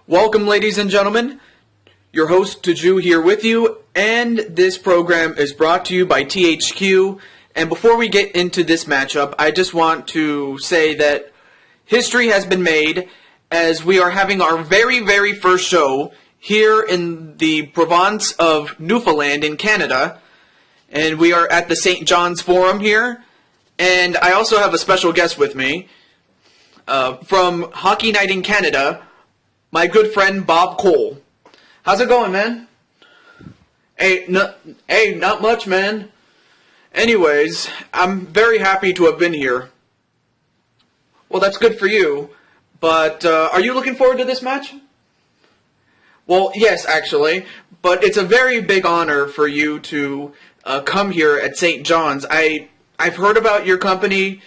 Welcome, ladies and gentlemen. Your host, TehJew, here with you, and this program is brought to you by THQ. And before we get into this matchup, I just want to say that history has been made as we are having our very first show here in the province of Newfoundland in Canada. And we are at the St. John's Forum here. And I also have a special guest with me from Hockey Night in Canada, my good friend Bob Cole. How's it going, man? Hey, not much, man. Anyways, I'm very happy to have been here. Well, that's good for you. But are you looking forward to this match? Well, yes, actually. But it's a very big honor for you to come here at St. John's. I've heard about your company,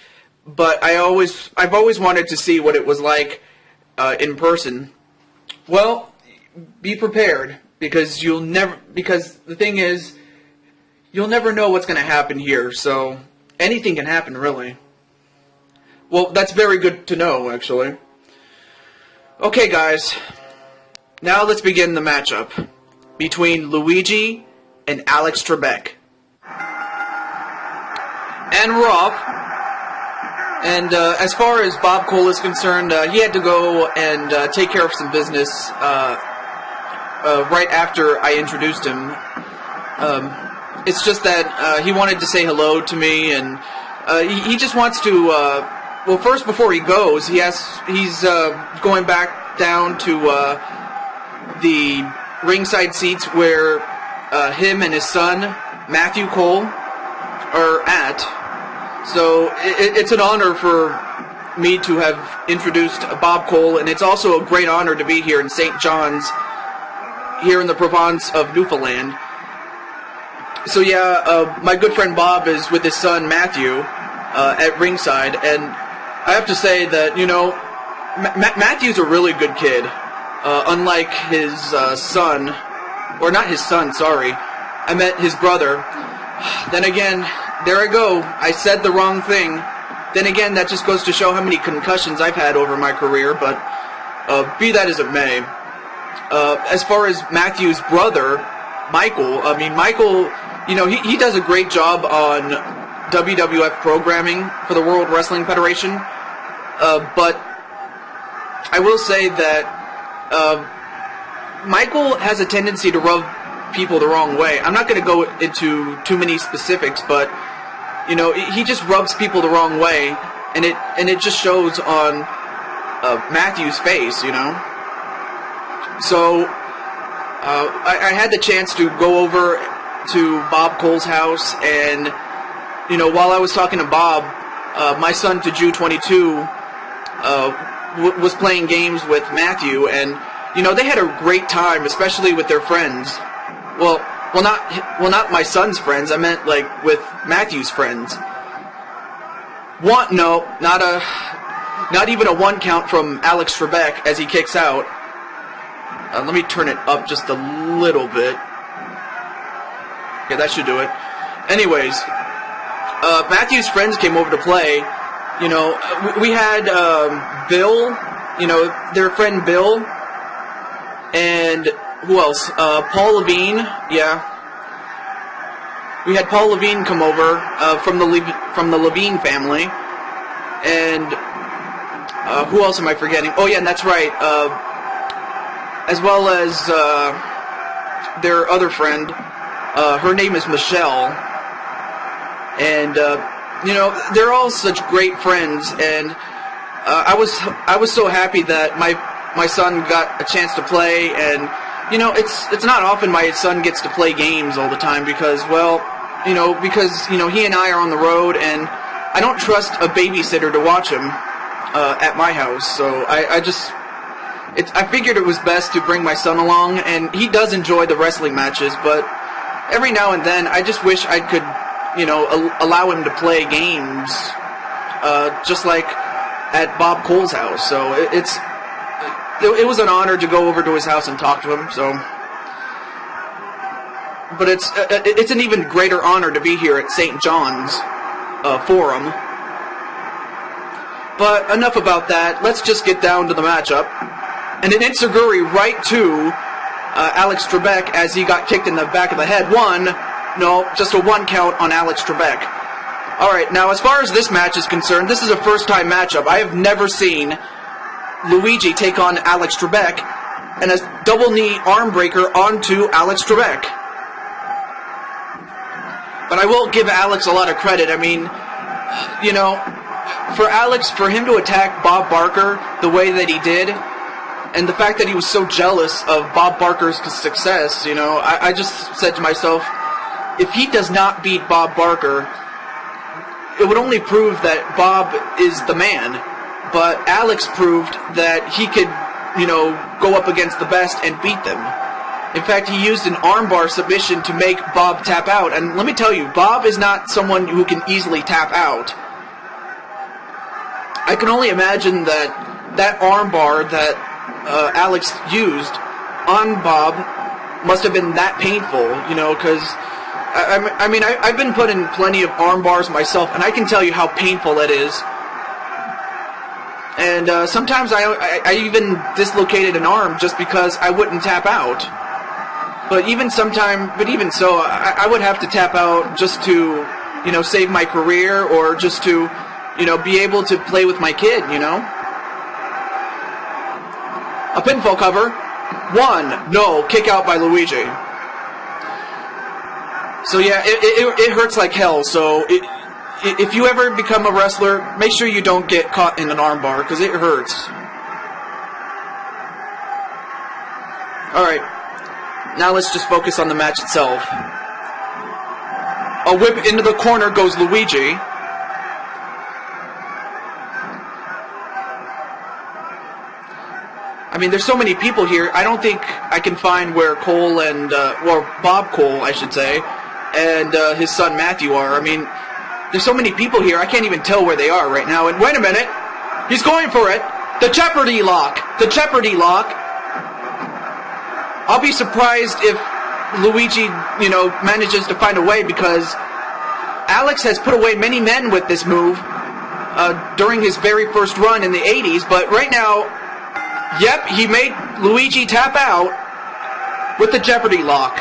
but I've always wanted to see what it was like in person. Well, be prepared, because the thing is, you'll never know what's going to happen here, so anything can happen, really. Well, that's very good to know, actually. Okay, guys, now let's begin the matchup between Luigi and Alex Trebek. And we're off. And as far as Bob Cole is concerned, he had to go and take care of some business right after I introduced him. It's just that he wanted to say hello to me, and he just wants to. Well, first, before he goes, he's going back down to the ringside seats where him and his son Matthew Cole are at. So it's an honor for me to have introduced Bob Cole, and it's also a great honor to be here in St. John's, here in the province of Newfoundland. So yeah, my good friend Bob is with his son Matthew at ringside, and I have to say that, you know, Matthew's a really good kid, unlike his son, or not his son, sorry. I meant his brother. Then again, there I go. I said the wrong thing. Then again, that just goes to show how many concussions I've had over my career, but be that as it may. As far as Matthew's brother, Michael, Michael, you know, he does a great job on WWF programming for the World Wrestling Federation, but I will say that Michael has a tendency to rub people the wrong way. I'm not going to go into too many specifics, but you know, he just rubs people the wrong way, and it just shows on Matthew's face, you know. So I had the chance to go over to Bob Cole's house, and you know, while I was talking to Bob, my son TehJew 22 was playing games with Matthew, and you know, they had a great time, especially with their friends. Well, not my son's friends. I meant like with Matthew's friends. Not even a one count from Alex Trebek as he kicks out. Let me turn it up just a little bit. Okay, that should do it. Anyways, Matthew's friends came over to play. You know, we had Bill, you know, their friend Bill, and who else? Paul Levine, yeah. We had Paul Levine come over from the Levine family, and who else am I forgetting? Oh yeah, and that's right. As well as their other friend, her name is Michelle, and you know, they're all such great friends, and I was so happy that my son got a chance to play. And you know, it's not often my son gets to play games all the time because, well, you know, he and I are on the road, and I don't trust a babysitter to watch him at my house. So I figured it was best to bring my son along, and he does enjoy the wrestling matches, but every now and then I just wish I could, you know, allow him to play games, just like at Bob Cole's house. So it was an honor to go over to his house and talk to him. So, but it's an even greater honor to be here at St. John's Forum. But enough about that. Let's just get down to the matchup. And an enziguri right to Alex Trebek as he got kicked in the back of the head. Just a 1 count on Alex Trebek. Alright, now as far as this match is concerned, this is a first-time matchup. I have never seen Luigi take on Alex Trebek and a double knee arm breaker onto Alex Trebek. But I will give Alex a lot of credit. I mean, for Alex, for him to attack Bob Barker the way that he did, and the fact that he was so jealous of Bob Barker's success, I just said to myself, if he does not beat Bob Barker, it would only prove that Bob is the man. But Alex proved that he could, go up against the best and beat them. In fact, he used an armbar submission to make Bob tap out. And let me tell you, Bob is not someone who can easily tap out. I can only imagine that armbar that Alex used on Bob must have been that painful, because I've been put in plenty of arm bars myself, and I can tell you how painful it is. And sometimes I even dislocated an arm just because I wouldn't tap out. But even so, I would have to tap out just to, save my career, or just to, be able to play with my kid, A pinfall cover. 1. No. Kick out by Luigi. So yeah, it hurts like hell. So if you ever become a wrestler, make sure you don't get caught in an armbar, because it hurts. Alright, now let's just focus on the match itself. A whip into the corner goes Luigi. I mean, there's so many people here, I don't think I can find where Cole and, or Bob Cole, I should say, and his son Matthew are. I mean, there's so many people here, I can't even tell where they are right now. And wait a minute, he's going for it. The Jeopardy lock. The Jeopardy lock. I'll be surprised if Luigi, manages to find a way, because Alex has put away many men with this move during his very first run in the 80s, but right now, yep, he made Luigi tap out with the Jeopardy lock.